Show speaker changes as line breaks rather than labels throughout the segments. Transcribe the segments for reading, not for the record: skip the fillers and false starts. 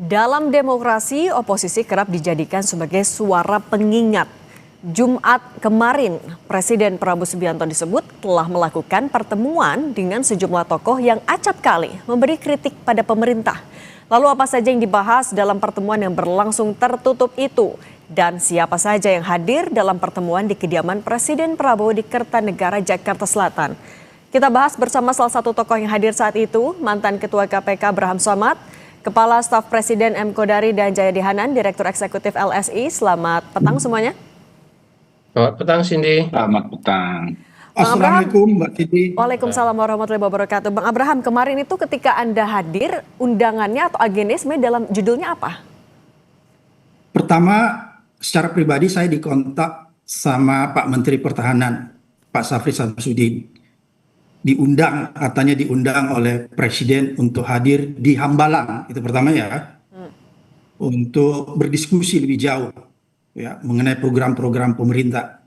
Dalam demokrasi, oposisi kerap dijadikan sebagai suara pengingat. Jumat kemarin, Presiden Prabowo Subianto disebut telah melakukan pertemuan dengan sejumlah tokoh yang acap kali memberi kritik pada pemerintah. Lalu apa saja yang dibahas dalam pertemuan yang berlangsung tertutup itu? Dan siapa saja yang hadir dalam pertemuan di kediaman Presiden Prabowo di Kertanegara, Jakarta Selatan? Kita bahas bersama salah satu tokoh yang hadir saat itu, mantan Ketua KPK Abraham Samad, Kepala Staf Presiden M. Kodari dan Jayadi Hanan, Direktur Eksekutif LSI. Selamat petang semuanya.
Selamat petang, Cindy.
Selamat petang.
Assalamualaikum,
Mbak Cindy.
Waalaikumsalam warahmatullahi wabarakatuh. Bang Abraham, kemarin itu ketika Anda hadir, undangannya atau agendanya sebenarnya dalam judulnya apa?
Pertama, secara pribadi saya dikontak sama Pak Menteri Pertahanan, Pak Safri Samsudin. Katanya diundang oleh Presiden untuk hadir di Hambalang, itu pertama ya, untuk berdiskusi lebih jauh ya mengenai program-program pemerintah.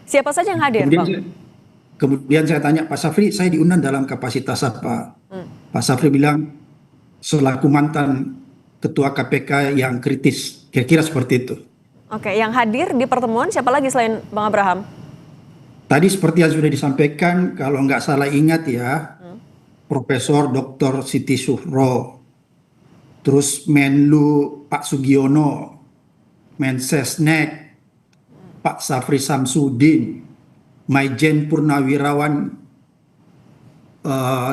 Siapa saja yang hadir, Bang?
Kemudian saya tanya Pak Safri, saya diundang dalam kapasitas apa? Pak Safri bilang, selaku mantan Ketua KPK yang kritis, kira-kira seperti itu.
Oke, yang hadir di pertemuan siapa lagi selain Bang Abraham?
Tadi seperti yang sudah disampaikan, kalau nggak salah ingat ya, Profesor Dr. Siti Suhro, terus Menlu Pak Sugiono, Mensesnek Pak Safri Samsudin, Maijen Purnawirawan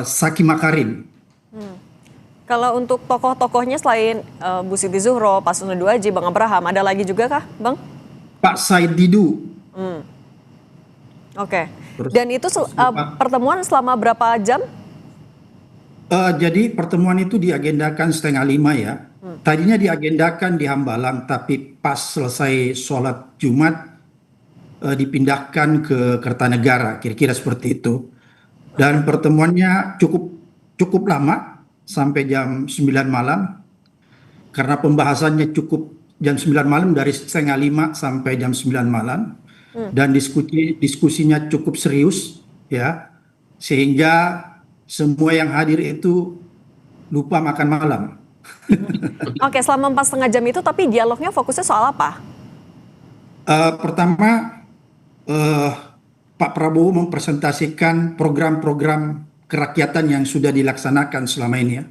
Saki Makarim.
Kalau untuk tokoh-tokohnya selain Bu Siti Zuhro, Pak Susno Duaji, Bang Abraham, ada lagi juga kah, Bang?
Pak Said Didu.
Oke. Dan itu pertemuan selama berapa jam?
Jadi pertemuan itu diagendakan 4:30 ya. Tadinya diagendakan di Hambalang, tapi pas selesai sholat Jumat dipindahkan ke Kertanegara, kira-kira seperti itu. Dan pertemuannya cukup lama, sampai jam 9 malam. Karena pembahasannya cukup jam 9 malam, dari 4:30 sampai jam 9 malam. Dan diskusinya cukup serius ya, sehingga semua yang hadir itu lupa makan malam.
Oke, selama 4,5 jam itu tapi dialognya fokusnya soal apa?
Pertama, Pak Prabowo mempresentasikan program-program kerakyatan yang sudah dilaksanakan selama ini ya.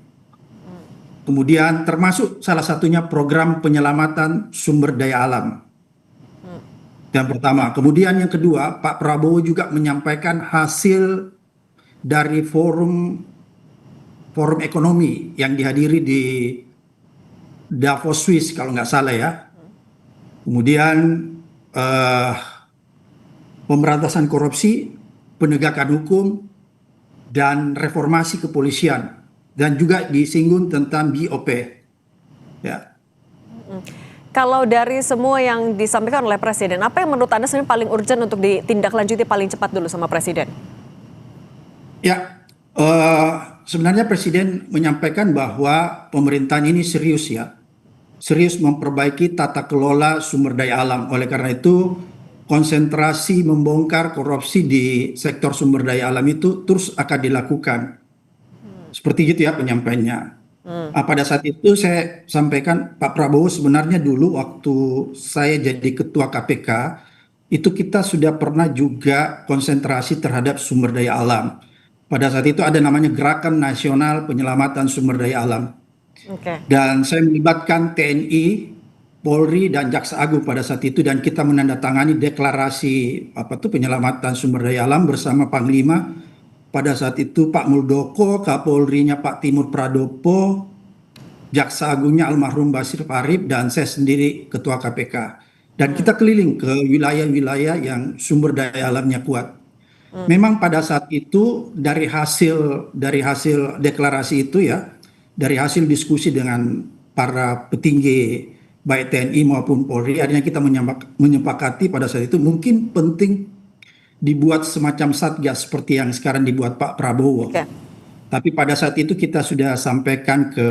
Kemudian termasuk salah satunya program penyelamatan sumber daya alam. Yang pertama. Kemudian yang kedua, Pak Prabowo juga menyampaikan hasil dari forum ekonomi yang dihadiri di Davos, Swiss kalau nggak salah ya. Kemudian pemberantasan korupsi, penegakan hukum, dan reformasi kepolisian. Dan juga disinggung tentang BOP. Ya.
Kalau dari semua yang disampaikan oleh Presiden, apa yang menurut Anda sebenarnya paling urgent untuk ditindaklanjuti paling cepat dulu sama Presiden?
Ya, sebenarnya Presiden menyampaikan bahwa pemerintahan ini serius ya. Serius memperbaiki tata kelola sumber daya alam. Oleh karena itu, konsentrasi membongkar korupsi di sektor sumber daya alam itu terus akan dilakukan. Seperti itu ya penyampaiannya. Pada saat itu saya sampaikan, Pak Prabowo sebenarnya dulu waktu saya jadi Ketua KPK, itu kita sudah pernah juga konsentrasi terhadap sumber daya alam. Pada saat itu ada namanya Gerakan Nasional Penyelamatan Sumber Daya Alam. Dan saya melibatkan TNI, Polri, dan Jaksa Agung pada saat itu, dan kita menandatangani deklarasi penyelamatan sumber daya alam bersama Panglima. Pada saat itu Pak Muldoko, Kapolrinya Pak Timur Pradopo, Jaksa Agungnya almarhum Basir Farib, dan saya sendiri Ketua KPK. Dan kita keliling ke wilayah-wilayah yang sumber daya alamnya kuat. Memang pada saat itu dari hasil deklarasi itu ya, dari hasil diskusi dengan para petinggi baik TNI maupun Polri, akhirnya kita menyepakati pada saat itu mungkin penting dibuat semacam satgas seperti yang sekarang dibuat Pak Prabowo. Tapi pada saat itu kita sudah sampaikan ke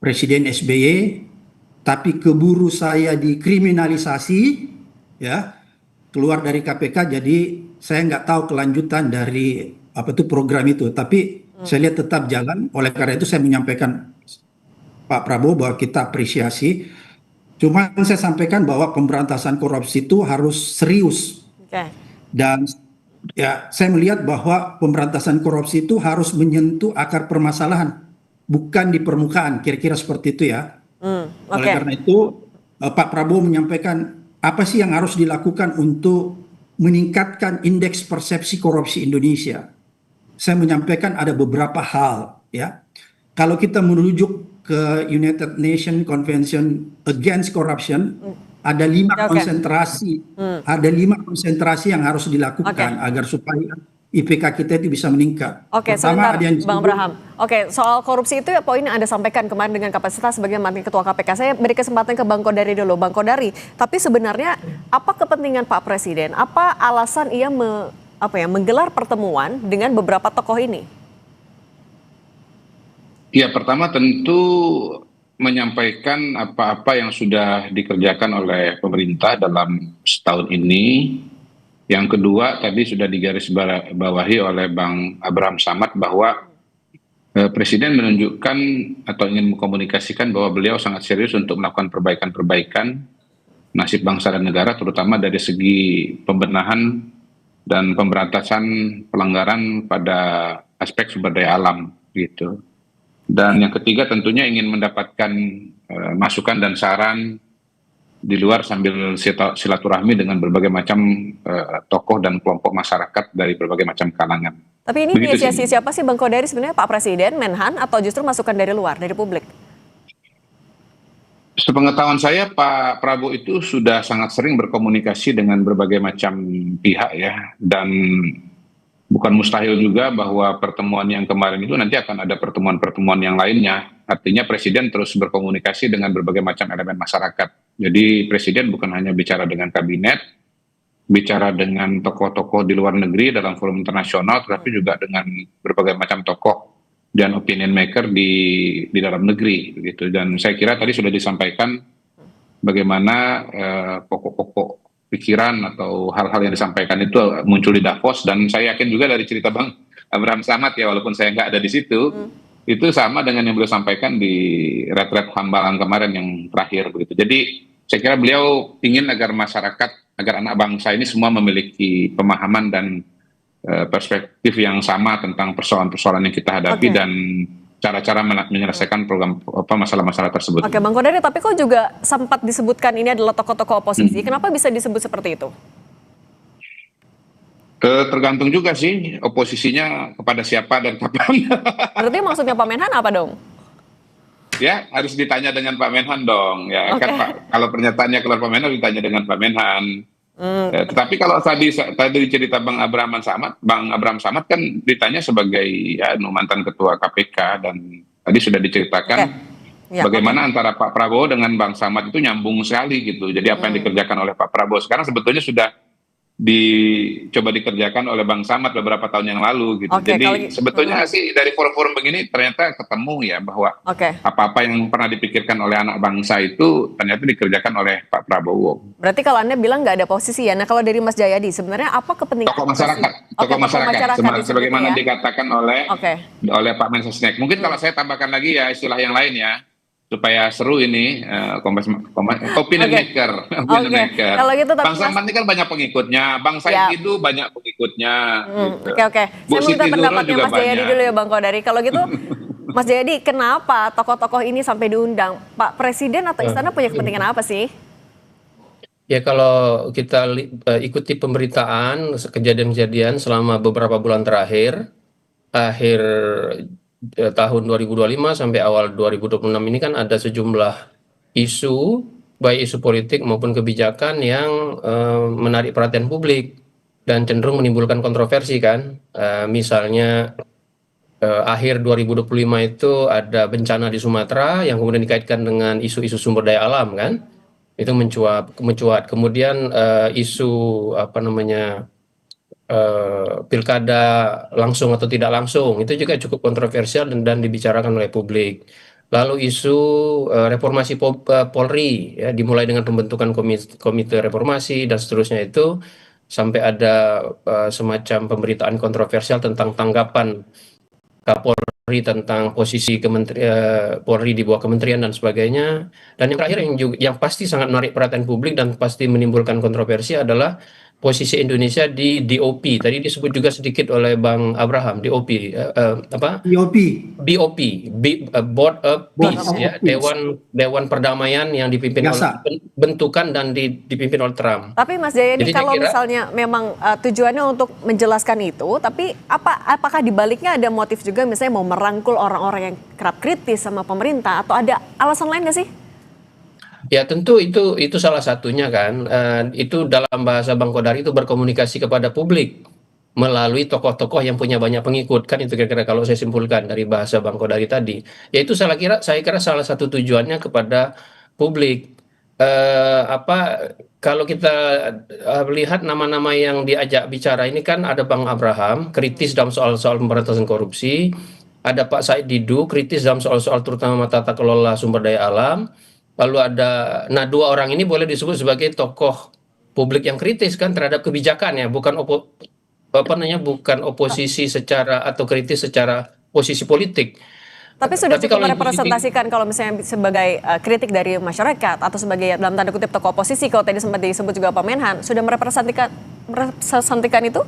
Presiden SBY, tapi keburu saya dikriminalisasi, ya, keluar dari KPK, jadi saya nggak tahu kelanjutan dari program itu. Tapi saya lihat tetap jalan. Oleh karena itu saya menyampaikan Pak Prabowo bahwa kita apresiasi. Cuma saya sampaikan bahwa pemberantasan korupsi itu harus serius.
Oke.
Dan ya, saya melihat bahwa pemberantasan korupsi itu harus menyentuh akar permasalahan, bukan di permukaan, kira-kira seperti itu ya. Oleh
Oke.
karena itu, Pak Prabowo menyampaikan apa sih yang harus dilakukan untuk meningkatkan indeks persepsi korupsi Indonesia. Saya menyampaikan ada beberapa hal ya. Kalau kita merujuk ke United Nations Convention Against Corruption, ada 5
Oke.
konsentrasi, ada 5 konsentrasi yang harus dilakukan agar supaya IPK kita itu bisa meningkat.
Oke,
Pertama
sebentar,
ada yang
Bang
disebut
Abraham. Oke, soal korupsi itu ya poin yang Anda sampaikan kemarin dengan kapasitas sebagai mantan Ketua KPK. Saya beri kesempatan ke Bang Kodari dulu. Bang Kodari, tapi sebenarnya apa kepentingan Pak Presiden? Apa alasan ia menggelar pertemuan dengan beberapa tokoh ini?
Ya, pertama tentu menyampaikan apa-apa yang sudah dikerjakan oleh pemerintah dalam setahun ini. Yang kedua, tadi sudah digarisbawahi oleh Bang Abraham Samad bahwa Presiden menunjukkan atau ingin mengkomunikasikan bahwa beliau sangat serius untuk melakukan perbaikan-perbaikan nasib bangsa dan negara, terutama dari segi pembenahan dan pemberantasan pelanggaran pada aspek sumber daya alam gitu. Dan yang ketiga tentunya ingin mendapatkan masukan dan saran di luar sambil silaturahmi dengan berbagai macam tokoh dan kelompok masyarakat dari berbagai macam kalangan.
Tapi ini
Begitu
inisiasi
sih.
siapa sih Bang Kodari sebenarnya, Pak Presiden, Menhan, atau justru masukan dari luar, dari publik?
Sepengetahuan saya Pak Prabowo itu sudah sangat sering berkomunikasi dengan berbagai macam pihak ya, dan bukan mustahil juga bahwa pertemuan yang kemarin itu nanti akan ada pertemuan-pertemuan yang lainnya. Artinya Presiden terus berkomunikasi dengan berbagai macam elemen masyarakat. Jadi Presiden bukan hanya bicara dengan kabinet, bicara dengan tokoh-tokoh di luar negeri dalam forum internasional, tetapi juga dengan berbagai macam tokoh dan opinion maker di dalam negeri begitu. Dan saya kira tadi sudah disampaikan bagaimana pokok-pokok pikiran atau hal-hal yang disampaikan itu muncul di Davos, dan saya yakin juga dari cerita Bang Abraham Samad ya, walaupun saya nggak ada di situ, itu sama dengan yang beliau sampaikan di retret Hambalang kemarin yang terakhir begitu. Jadi saya kira beliau ingin agar masyarakat, agar anak bangsa ini semua memiliki pemahaman dan perspektif yang sama tentang persoalan-persoalan yang kita hadapi dan cara-cara menyelesaikan program masalah-masalah tersebut.
Oke, Bang Kodari, tapi kok juga sempat disebutkan ini adalah tokoh-tokoh oposisi. Kenapa bisa disebut seperti itu?
Tergantung juga sih oposisinya kepada siapa dan kapan.
Berarti maksudnya Pak Menhan apa dong?
Ya, harus ditanya dengan Pak Menhan dong. Ya, kan Pak, kalau pernyataannya keluar Pak Menhan ditanya dengan Pak Menhan. Tetapi kalau tadi cerita Bang Abraham Samad kan ditanya sebagai mantan ketua KPK, dan tadi sudah diceritakan bagaimana antara Pak Prabowo dengan Bang Samad itu nyambung sekali gitu. Jadi apa yang dikerjakan oleh Pak Prabowo sekarang sebetulnya sudah dicoba dikerjakan oleh Bang Samad beberapa tahun yang lalu gitu. Jadi sebetulnya sih dari forum-forum begini ternyata ketemu ya bahwa apa-apa yang pernah dipikirkan oleh anak bangsa itu ternyata dikerjakan oleh Pak Prabowo.
Berarti kalau Anda bilang nggak ada posisi ya. Nah, kalau dari Mas Jayadi sebenarnya apa kepentingan
tokoh masyarakat sebagaimana dikatakan oleh Pak Mensesnek. Mungkin kalau saya tambahkan lagi ya istilah yang lain ya, supaya seru ini opinion maker.
Kalau gitu,
Bang Samad ini kan banyak pengikutnya, Bang Said itu banyak pengikutnya.
Oke. Saya minta pendapatnya Mas Jayadi dulu ya Bang Kodari. Kalau gitu, Mas Jayadi, kenapa tokoh-tokoh ini sampai diundang? Pak Presiden atau Istana punya kepentingan apa sih?
Ya, kalau kita ikuti pemberitaan kejadian-kejadian selama beberapa bulan terakhir, akhir tahun 2025 sampai awal 2026 ini kan ada sejumlah isu, baik isu politik maupun kebijakan yang menarik perhatian publik dan cenderung menimbulkan kontroversi kan. Misalnya akhir 2025 itu ada bencana di Sumatera yang kemudian dikaitkan dengan isu-isu sumber daya alam kan. Itu mencuat. Kemudian isu pilkada langsung atau tidak langsung itu juga cukup kontroversial dan dibicarakan oleh publik. Lalu isu reformasi Polri ya, dimulai dengan pembentukan komite reformasi dan seterusnya, itu sampai ada semacam pemberitaan kontroversial tentang tanggapan Kapolri Polri tentang posisi Polri di bawah kementerian dan sebagainya. Dan yang terakhir yang pasti sangat menarik perhatian publik dan pasti menimbulkan kontroversi adalah posisi Indonesia di DOP. Tadi disebut juga sedikit oleh Bang Abraham, DOP, apa?
BOP,
BOP, Board of
Board
Peace,
of
ya,
Peace,
Dewan Perdamaian yang dipimpin oleh
biasa.
bentukan dan dipimpin oleh Trump.
Tapi Mas Jayadi,
Jadi saya
kalau
kira
misalnya memang tujuannya untuk menjelaskan itu, tapi apakah di baliknya ada motif juga misalnya mau merangkul orang-orang yang kerap kritis sama pemerintah, atau ada alasan lain nggak sih?
ya tentu itu salah satunya kan. Itu dalam bahasa Bang Kodari itu berkomunikasi kepada publik melalui tokoh-tokoh yang punya banyak pengikut, kan itu kira-kira kalau saya simpulkan dari bahasa Bang Kodari tadi. Yaitu saya kira salah satu tujuannya kepada publik. Apa kalau kita lihat nama-nama yang diajak bicara ini kan ada Bang Abraham kritis dalam soal-soal pemberantasan korupsi, ada Pak Said Didu kritis dalam soal-soal terutama tata kelola sumber daya alam, lalu nah dua orang ini boleh disebut sebagai tokoh publik yang kritis kan terhadap kebijakan ya, bukan oposisi secara atau kritis secara posisi politik.
Tapi sudah
Tapi
cukup
kalau
merepresentasikan kalau misalnya sebagai kritik dari masyarakat atau sebagai dalam tanda kutip tokoh oposisi, kalau tadi sempat disebut juga Pak Menhan, sudah merepresentasikan itu?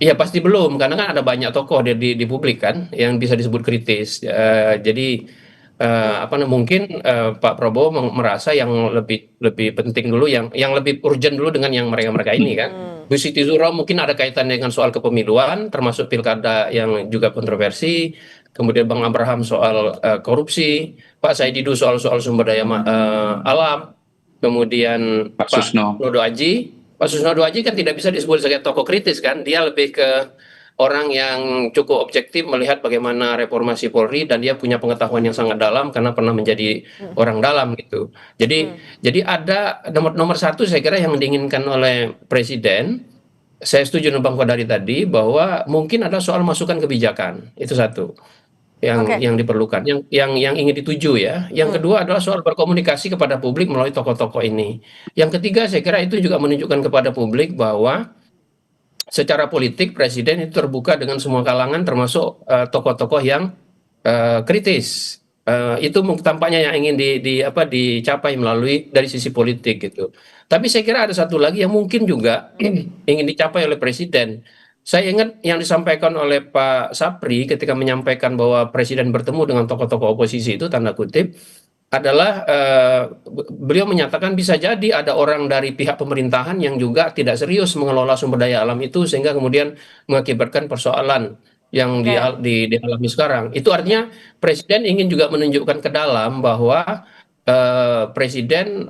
Iya pasti belum, karena kan ada banyak tokoh di publik kan yang bisa disebut kritis. Jadi mungkin Pak Prabowo merasa yang lebih penting dulu, yang lebih urgent dulu dengan yang mereka ini kan. Bu Siti Zuro mungkin ada kaitan dengan soal kepemiluan, termasuk pilkada yang juga kontroversi. Kemudian Bang Abraham soal korupsi, Pak Saididu soal sumber daya alam, kemudian
Pak Susno.
Pak Susno Aji kan tidak bisa disebut sebagai tokoh kritis kan, dia lebih ke orang yang cukup objektif melihat bagaimana reformasi Polri dan dia punya pengetahuan yang sangat dalam karena pernah menjadi orang dalam gitu. Jadi ada nomor satu saya kira yang diinginkan oleh Presiden. Saya setuju dengan Bang Kodari tadi bahwa mungkin ada soal masukan kebijakan, itu satu yang diperlukan, yang ingin dituju ya. Yang kedua adalah soal berkomunikasi kepada publik melalui tokoh-tokoh ini. Yang ketiga saya kira itu juga menunjukkan kepada publik bahwa secara politik Presiden itu terbuka dengan semua kalangan termasuk tokoh-tokoh yang kritis. Itu tampaknya yang ingin dicapai melalui dari sisi politik gitu. Tapi saya kira ada satu lagi yang mungkin juga ingin dicapai oleh Presiden. Saya ingat yang disampaikan oleh Pak Sapri ketika menyampaikan bahwa Presiden bertemu dengan tokoh-tokoh oposisi itu tanda kutip adalah beliau menyatakan bisa jadi ada orang dari pihak pemerintahan yang juga tidak serius mengelola sumber daya alam itu sehingga kemudian mengakibatkan persoalan yang dialami sekarang. Itu artinya Presiden ingin juga menunjukkan ke dalam bahwa Presiden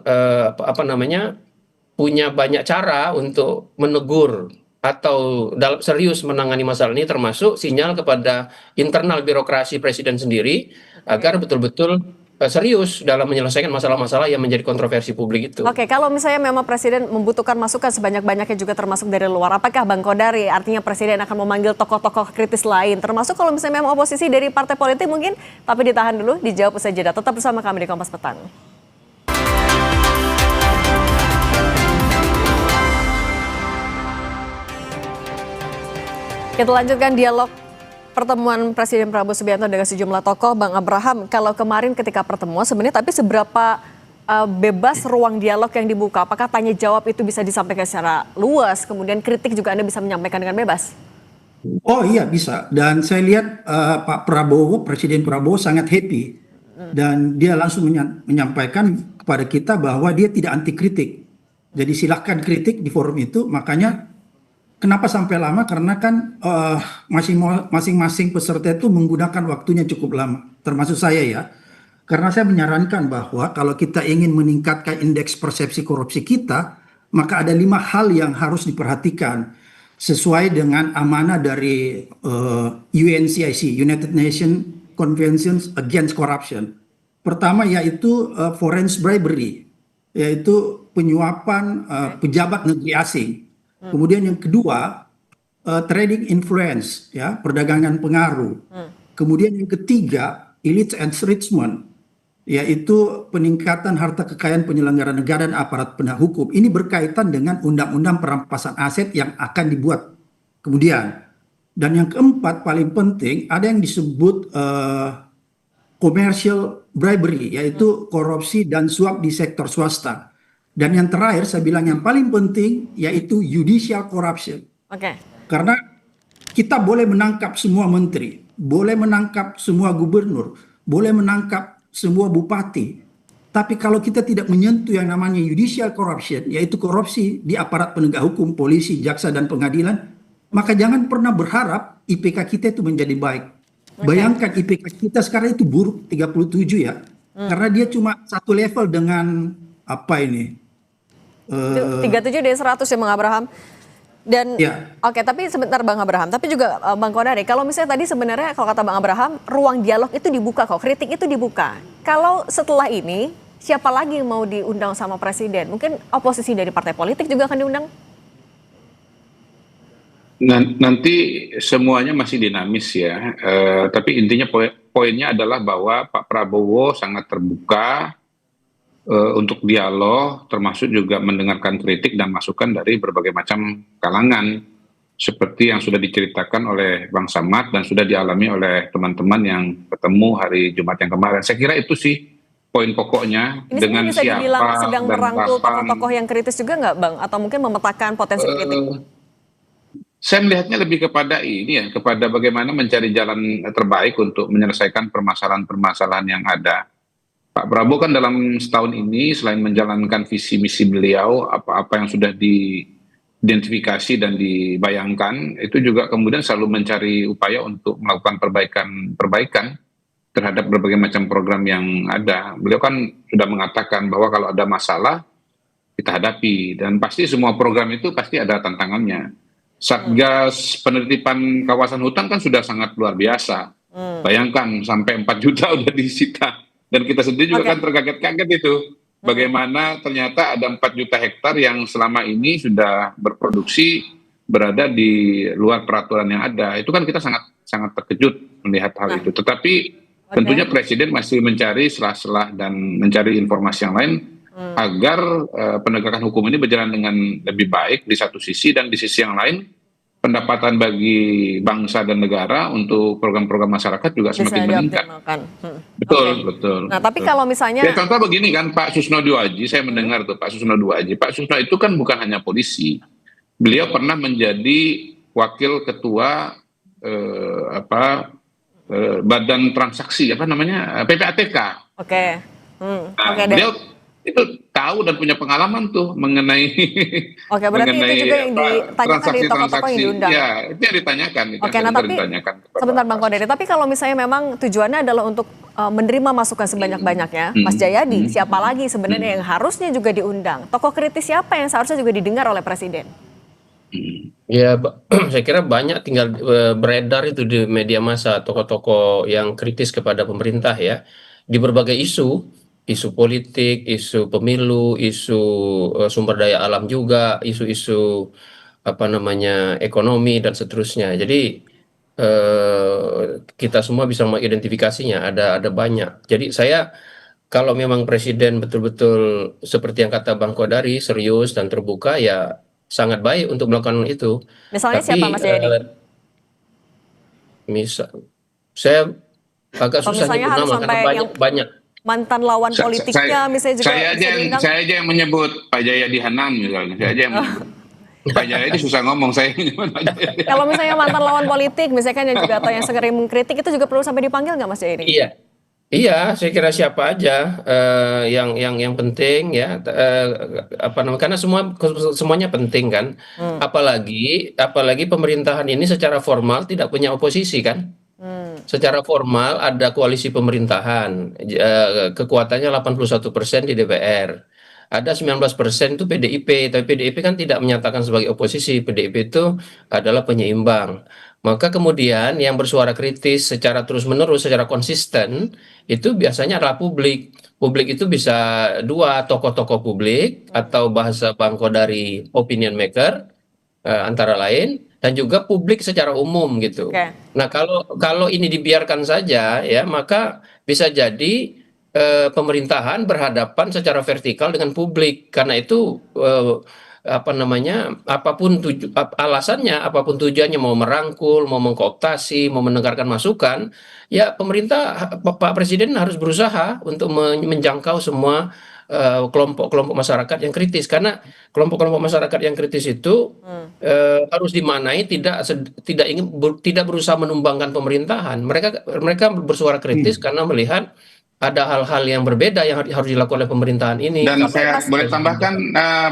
punya banyak cara untuk menegur atau dalam serius menangani masalah ini, termasuk sinyal kepada internal birokrasi Presiden sendiri agar betul-betul serius dalam menyelesaikan masalah-masalah yang menjadi kontroversi publik itu.
Oke, kalau misalnya memang Presiden membutuhkan masukan sebanyak-banyaknya juga termasuk dari luar, apakah Bang Kodari artinya Presiden akan memanggil tokoh-tokoh kritis lain, termasuk kalau misalnya memang oposisi dari partai politik mungkin, tapi ditahan dulu, dijawab usai jeda. Tetap bersama kami di Kompas Petang. Kita lanjutkan dialog pertemuan Presiden Prabowo Subianto dengan sejumlah tokoh. Bang Abraham, kalau kemarin ketika pertemuan sebenarnya tapi seberapa bebas ruang dialog yang dibuka? Apakah tanya jawab itu bisa disampaikan secara luas, kemudian kritik juga Anda bisa menyampaikan dengan bebas?
Oh iya bisa, dan saya lihat Pak Prabowo, Presiden Prabowo sangat happy dan dia langsung menyampaikan kepada kita bahwa dia tidak anti kritik. Jadi silahkan kritik di forum itu, makanya kenapa sampai lama? Karena kan masing-masing peserta itu menggunakan waktunya cukup lama, termasuk saya ya. Karena saya menyarankan bahwa kalau kita ingin meningkatkan indeks persepsi korupsi kita, maka ada 5 hal yang harus diperhatikan sesuai dengan amanah dari UNCIC, United Nations Convention Against Corruption. Pertama yaitu foreign bribery, yaitu penyuapan pejabat negeri asing. Kemudian yang kedua, trading influence, ya, perdagangan pengaruh. Kemudian yang ketiga, illicit enrichment, yaitu peningkatan harta kekayaan penyelenggara negara dan aparat penegak hukum. Ini berkaitan dengan undang-undang perampasan aset yang akan dibuat kemudian. Dan yang keempat paling penting ada yang disebut commercial bribery, yaitu korupsi dan suap di sektor swasta. Dan yang terakhir saya bilang yang paling penting yaitu judicial corruption.
Oke.
Karena kita boleh menangkap semua menteri, boleh menangkap semua gubernur, boleh menangkap semua bupati. Tapi kalau kita tidak menyentuh yang namanya judicial corruption, yaitu korupsi di aparat penegak hukum, polisi, jaksa, dan pengadilan, maka jangan pernah berharap IPK kita itu menjadi baik. Bayangkan IPK kita sekarang itu buruk 37 ya. Karena dia cuma satu level dengan apa ini?
37 dari 100 ya Bang Abraham. Dan
Ya.
oke, tapi sebentar Bang Abraham, tapi juga Bang Kodari, kalau misalnya tadi sebenarnya kalau kata Bang Abraham, ruang dialog itu dibuka kok, kritik itu dibuka. Kalau setelah ini, siapa lagi yang mau diundang sama presiden? Mungkin oposisi dari partai politik juga akan diundang?
Nanti semuanya masih dinamis ya, tapi intinya poinnya adalah bahwa Pak Prabowo sangat terbuka untuk dialog, termasuk juga mendengarkan kritik dan masukan dari berbagai macam kalangan, seperti yang sudah diceritakan oleh Bang Samad dan sudah dialami oleh teman-teman yang ketemu hari Jumat yang kemarin. Saya kira itu sih poin pokoknya.
Ini
dengan
bisa dibilang
siapa
sedang
dan
merangkul
kapan.
tokoh-tokoh yang kritis juga nggak Bang? Atau mungkin memetakan potensi kritik?
Saya melihatnya lebih kepada ini ya, kepada bagaimana mencari jalan terbaik untuk menyelesaikan permasalahan-permasalahan yang ada. Pak Prabowo kan dalam setahun ini selain menjalankan visi misi beliau, apa-apa yang sudah diidentifikasi dan dibayangkan, itu juga kemudian selalu mencari upaya untuk melakukan perbaikan terhadap berbagai macam program yang ada. Beliau kan sudah mengatakan bahwa kalau ada masalah kita hadapi, dan pasti semua program itu pasti ada tantangannya. Satgas penertiban kawasan hutan kan sudah sangat luar biasa. Bayangkan sampai 4 juta udah disita. Dan kita sendiri juga kan terkaget-kaget itu. Bagaimana ternyata ada 4 juta hektar yang selama ini sudah berproduksi berada di luar peraturan yang ada. Itu kan kita sangat terkejut melihat hal itu. Tetapi tentunya Presiden masih mencari selah-selah dan mencari informasi yang lain agar penegakan hukum ini berjalan dengan lebih baik di satu sisi, dan di sisi yang lain pendapatan bagi bangsa dan negara untuk program-program masyarakat juga semakin meningkat. Betul.
Nah, tapi kalau misalnya
ya, contoh begini kan, Pak Susno Duaji, saya mendengar tuh Pak Susno Duaji. Pak Susno itu kan bukan hanya polisi, beliau pernah menjadi wakil ketua badan transaksi PPATK. Beliau itu tahu dan punya pengalaman tuh mengenai
berarti itu juga yang ditanyakan di tokoh-tokoh yang diundang.
Ya, itu yang ditanyakan.
Nah tapi sebentar Bang Kodari, tapi kalau misalnya memang tujuannya adalah untuk menerima masukan sebanyak-banyaknya, Mas Jayadi, siapa lagi sebenarnya yang harusnya juga diundang? Tokoh kritis siapa yang seharusnya juga didengar oleh Presiden?
Ya, saya kira banyak tinggal beredar itu di media massa tokoh-tokoh yang kritis kepada pemerintah ya, di berbagai isu politik, isu pemilu, isu sumber daya alam juga, isu-isu ekonomi dan seterusnya. Jadi kita semua bisa mengidentifikasinya, ada banyak. Jadi saya kalau memang Presiden betul-betul seperti yang kata Bang Kodari serius dan terbuka, ya sangat baik untuk melakukan itu.
Misalnya siapa Mas Jayadi?
Saya agak susah nyebut nama karena banyak.
Mantan lawan politiknya misalnya juga
saya aja yang menyebut Pak Jayadi Hanan misalnya. Saya aja yang menyebut. Pak Jayadi susah ngomong, saya menyebut Pak Jayadi.
Kalau misalnya mantan lawan politik misalkan yang juga atau yang sering mengkritik itu juga perlu sampai dipanggil nggak Mas Jayadi?
Iya, saya kira siapa aja yang penting ya, karena semuanya penting kan. Apalagi pemerintahan ini secara formal tidak punya oposisi kan. Secara formal ada koalisi pemerintahan, kekuatannya 81% di DPR. Ada 19% itu PDIP, tapi PDIP kan tidak menyatakan sebagai oposisi, PDIP itu adalah penyeimbang. Maka kemudian yang bersuara kritis secara terus-menerus, secara konsisten, itu biasanya adalah publik. Publik itu bisa dua, tokoh-tokoh publik, atau bahasa Bang Kodari opinion maker, antara lain, dan juga publik secara umum gitu. Nah kalau ini dibiarkan saja ya, maka bisa jadi pemerintahan berhadapan secara vertikal dengan publik. Karena itu apa namanya, alasannya, apapun tujuannya, mau merangkul, mau mengkooptasi, mau mendengarkan masukan, ya pemerintah, Pak Presiden harus berusaha untuk menjangkau semua kelompok-kelompok masyarakat yang kritis, karena kelompok-kelompok masyarakat yang kritis itu harus dimaknai tidak berusaha menumbangkan pemerintahan. Mereka bersuara kritis karena melihat ada hal-hal yang berbeda yang harus dilakukan oleh pemerintahan ini.
Dan
Oke,
saya
Mas.
boleh tambahkan,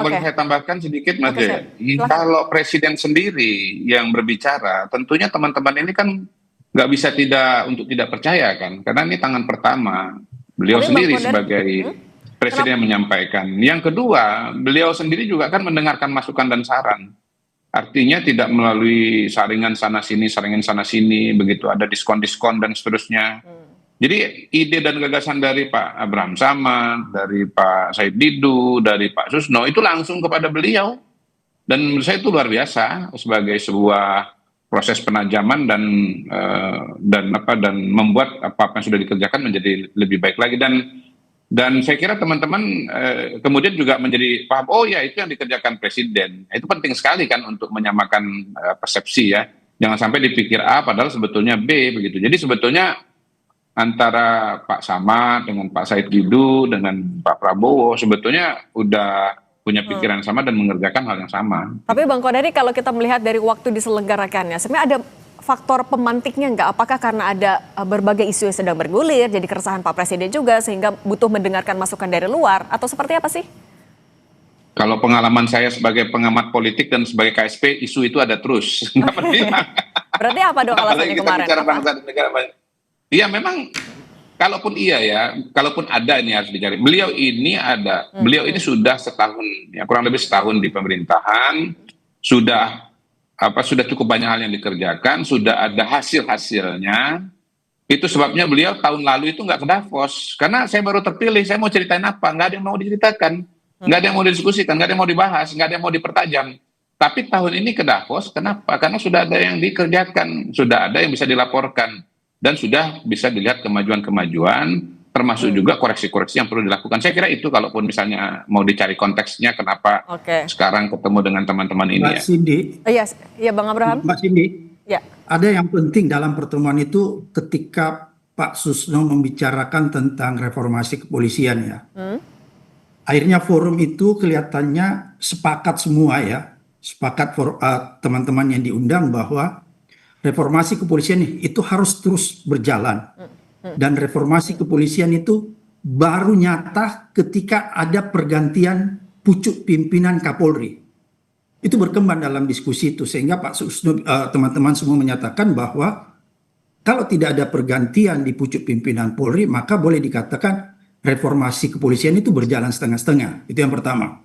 boleh
Oke.
saya tambahkan sedikit, Mas
Oke,
Jaya.
silakan.
Kalau presiden sendiri yang berbicara, tentunya teman-teman ini kan nggak bisa untuk tidak percaya kan, karena ini tangan pertama beliau
Tapi Bang
sendiri
Kodari,
sebagai
kenapa?
presiden yang menyampaikan. Yang kedua, beliau sendiri juga kan mendengarkan masukan dan saran. Artinya tidak melalui saringan sana sini, begitu ada diskon-diskon dan seterusnya. Jadi ide dan gagasan dari Pak Abraham Samad, dari Pak Said Didu, dari Pak Susno itu langsung kepada beliau, dan menurut saya itu luar biasa sebagai sebuah proses penajaman dan membuat apa yang sudah dikerjakan menjadi lebih baik lagi, dan saya kira teman-teman kemudian juga menjadi paham, oh ya itu yang dikerjakan presiden. Itu penting sekali kan untuk menyamakan persepsi ya, jangan sampai dipikir A padahal sebetulnya B begitu. Jadi sebetulnya antara Pak Samad dengan Pak Said Didu dengan Pak Prabowo sebetulnya udah punya pikiran yang sama dan mengerjakan hal yang sama.
Tapi Bang Kodari, kalau kita melihat dari waktu diselenggarakannya, sebenarnya ada faktor pemantiknya nggak? Apakah karena ada berbagai isu yang sedang bergulir, jadi keresahan Pak Presiden juga, sehingga butuh mendengarkan masukan dari luar, atau seperti apa sih?
Kalau pengalaman saya sebagai pengamat politik dan sebagai KSP, isu itu ada terus. Nggak pernah hilang.
Berarti apa dong
Apalagi
alasannya
kita
kemarin?
bicara
Apa?
bangsa dan negara. Iya memang, kalaupun iya ya, kalaupun ada ini harus dicari. Beliau ini sudah setahun, ya kurang lebih setahun di pemerintahan, sudah cukup banyak hal yang dikerjakan, sudah ada hasilnya. Itu sebabnya beliau tahun lalu itu nggak ke Davos, karena saya baru terpilih, saya mau ceritain apa, nggak ada yang mau diceritakan, nggak ada yang mau didiskusikan, nggak ada yang mau dibahas, nggak ada yang mau dipertajam. Tapi tahun ini ke Davos, kenapa? Karena sudah ada yang dikerjakan, sudah ada yang bisa dilaporkan, dan sudah bisa dilihat kemajuan-kemajuan, termasuk juga koreksi-koreksi yang perlu dilakukan. Saya kira itu, kalaupun misalnya mau dicari konteksnya kenapa
Oke.
sekarang ketemu dengan teman-teman ini
Mbak
ya.
Cindy,
Iya, iya Bang Abraham.
Mbak Cindy,
Ya.
ada yang penting dalam pertemuan itu ketika Pak Susno membicarakan tentang reformasi kepolisian ya. Akhirnya forum itu kelihatannya sepakat semua ya, sepakat teman-teman yang diundang bahwa reformasi kepolisian itu harus terus berjalan. Dan reformasi kepolisian itu baru nyata ketika ada pergantian pucuk pimpinan Kapolri. Itu berkembang dalam diskusi itu, sehingga Pak Susno, teman-teman semua menyatakan bahwa kalau tidak ada pergantian di pucuk pimpinan Polri, maka boleh dikatakan reformasi kepolisian itu berjalan setengah-setengah. Itu yang pertama.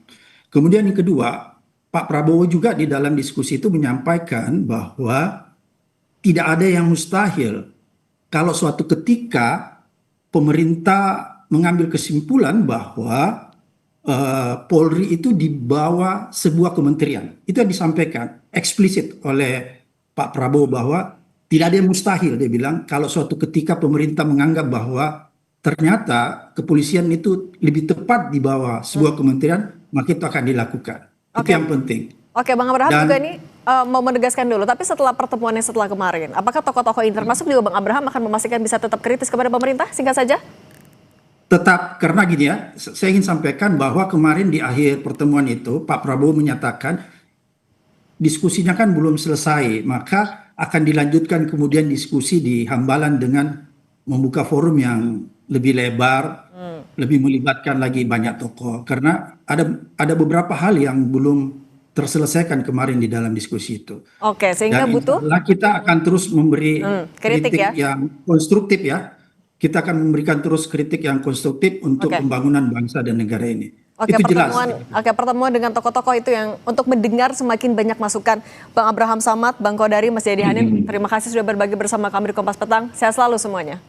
Kemudian yang kedua, Pak Prabowo juga di dalam diskusi itu menyampaikan bahwa tidak ada yang mustahil kalau suatu ketika pemerintah mengambil kesimpulan bahwa Polri itu di bawah sebuah kementerian. Itu yang disampaikan eksplisit oleh Pak Prabowo bahwa tidak ada yang mustahil, dia bilang, kalau suatu ketika pemerintah menganggap bahwa ternyata kepolisian itu lebih tepat di bawah sebuah kementerian, maka itu akan dilakukan. Itu
Oke.
yang penting.
Oke, Bang Abraham
Dan-
juga ini mau menegaskan dulu, tapi setelah pertemuan yang setelah kemarin, apakah tokoh-tokoh ini termasuk juga Bang Abraham akan memastikan bisa tetap kritis kepada pemerintah? Singkat saja.
Tetap, karena gini ya, saya ingin sampaikan bahwa kemarin di akhir pertemuan itu Pak Prabowo menyatakan diskusinya kan belum selesai, maka akan dilanjutkan kemudian diskusi di Hambalan dengan membuka forum yang lebih lebar, lebih melibatkan lagi banyak tokoh. Karena ada beberapa hal yang belum terselesaikan kemarin di dalam diskusi itu.
Oke, sehingga
Dan
butuh
insya Allah kita akan terus memberi
kritik ya.
yang konstruktif ya. Kita akan memberikan terus kritik yang konstruktif untuk
Oke.
pembangunan bangsa dan negara ini.
Oke,
Itu jelas.
pertemuan dengan tokoh-tokoh itu yang untuk mendengar semakin banyak masukan. Bang Abraham Samad, Bang Kodari, Mas Jayadi Hanin, terima kasih sudah berbagi bersama kami di Kompas Petang. Sehat selalu semuanya.